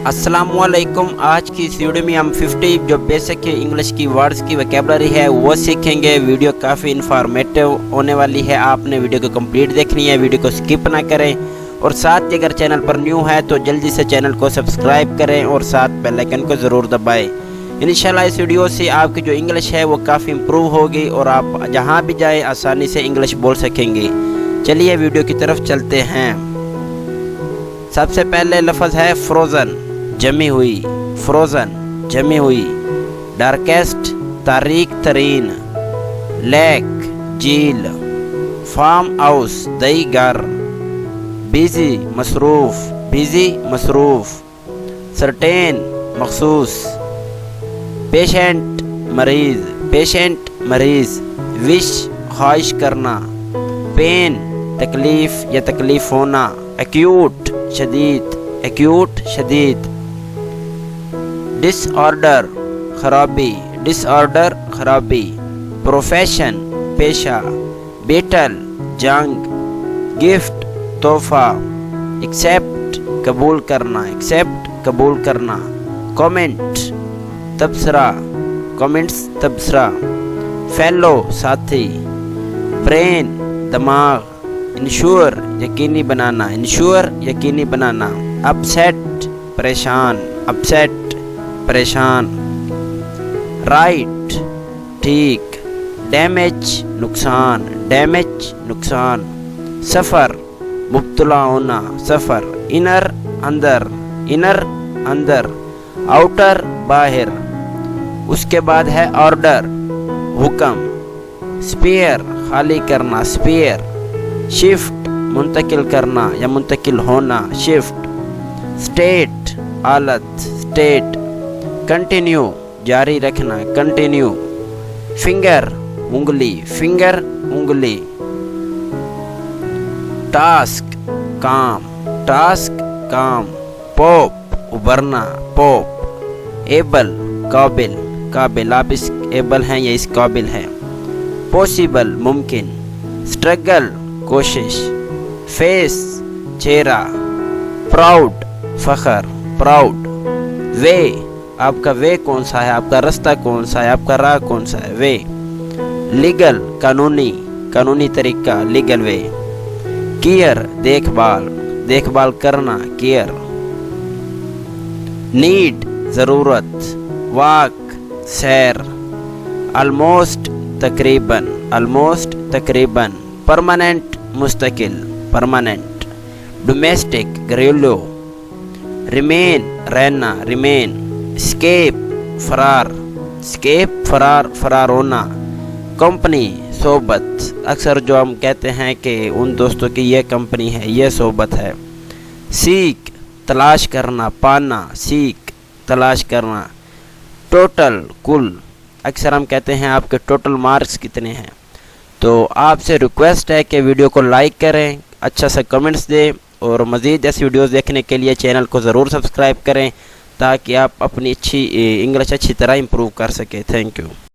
अस्सलामुअलैकुम। आज की इस वीडियो में हम 50 जो बेसिक इंग्लिश की वर्ड्स की वोकैबुलरी है वो सीखेंगे। वीडियो काफ़ी इन्फॉर्मेटिव होने वाली है, आपने वीडियो को कंप्लीट देखनी है, वीडियो को स्किप ना करें। और साथ ही अगर चैनल पर न्यू है तो जल्दी से चैनल को सब्सक्राइब करें और साथ बेल आइकन को ज़रूर दबाएं। इंशाल्लाह इस वीडियो से आपकी जो इंग्लिश है वो काफ़ी इम्प्रूव होगी और आप जहाँ भी जाएँ आसानी से इंग्लिश बोल सकेंगे। चलिए वीडियो की तरफ चलते हैं। सबसे पहले लफ्ज़ है फ्रोज़न, जमी हुई, फ्रोज़न जमी हुई। डार्केस्ट तारीक तरीन, लेक झील, फार्म हाउस दई घर, बिजी मसरूफ़, बिजी मसरूफ़, सर्टेन मखसूस, पेशेंट मरीज़, पेशेंट मरीज़, विश ख्वाहिश करना, पेन तकलीफ़ या तकलीफ़ होना, एक्यूट शदीद, एक्यूट शदीद, डिसऑर्डर खराबी, डिसऑर्डर खराबी, प्रोफेशन पेशा, बेटल जंग, गिफ्ट तोहफा, एक्सेप्ट कबूल करना, एक्सेप्ट कबूल करना, कमेंट तबसरा, कमेंट्स तबसरा, फेलो साथी, ब्रेन दिमाग, इंश्योर यकीनी बनाना, इंश्योर यकीनी बनाना, अपसेट परेशान, अपसेट परेशान, राइट ठीक, डैमेज नुकसान, डैमेज नुकसान, सफ़र मुब्तला होना, सफ़र, इनर अंदर, इनर अंदर, आउटर बाहर। उसके बाद है ऑर्डर हुक्म, स्पेयर खाली करना, स्पेयर, शिफ्ट मुंतकिल करना या मुंतकिल होना, शिफ्ट, स्टेट हालत, स्टेट, कंटिन्यू जारी रखना, कंटिन्यू, फिंगर उंगली, फिंगर उंगली, टास्क काम, टास्क काम, पॉप उभरना, पॉप, एबल काबिल, काबिल आप इस एबल हैं या इस काबिल हैं, पॉसिबल मुमकिन, स्ट्रगल कोशिश, फेस चेहरा, प्राउड फखर, प्राउड, वे आपका वे कौन सा है, आपका रास्ता कौन सा है, आपका राह कौन सा है, वे, लीगल कानूनी, कानूनी तरीका, लीगल वे, केयर देखभाल, देखभाल करना, केयर, नीड ज़रूरत, वाक सैर, ऑलमोस्ट तकरीबन, ऑलमोस्ट तकरीबन, परमानेंट मुस्तकिल, परमानेंट, डोमेस्टिक घरेलू, रिमेन रहना, रिमेन, स्केप फरार, स्केप फरार, फरार होना, कंपनी सोबत, अक्सर जो हम कहते हैं कि उन दोस्तों की ये कंपनी है, ये सोबत है, सीख तलाश करना, पाना, सीख तलाश करना, टोटल कुल, अक्सर हम कहते हैं आपके टोटल मार्क्स कितने हैं। तो आपसे रिक्वेस्ट है कि वीडियो को लाइक करें, अच्छा सा कमेंट्स दें और मज़ीद ऐसी वीडियोस देखने के लिए चैनल को ज़रूर सब्सक्राइब करें ताकि आप अपनी इंग्लिश अच्छी तरह इम्प्रूव कर सकें। Thank you.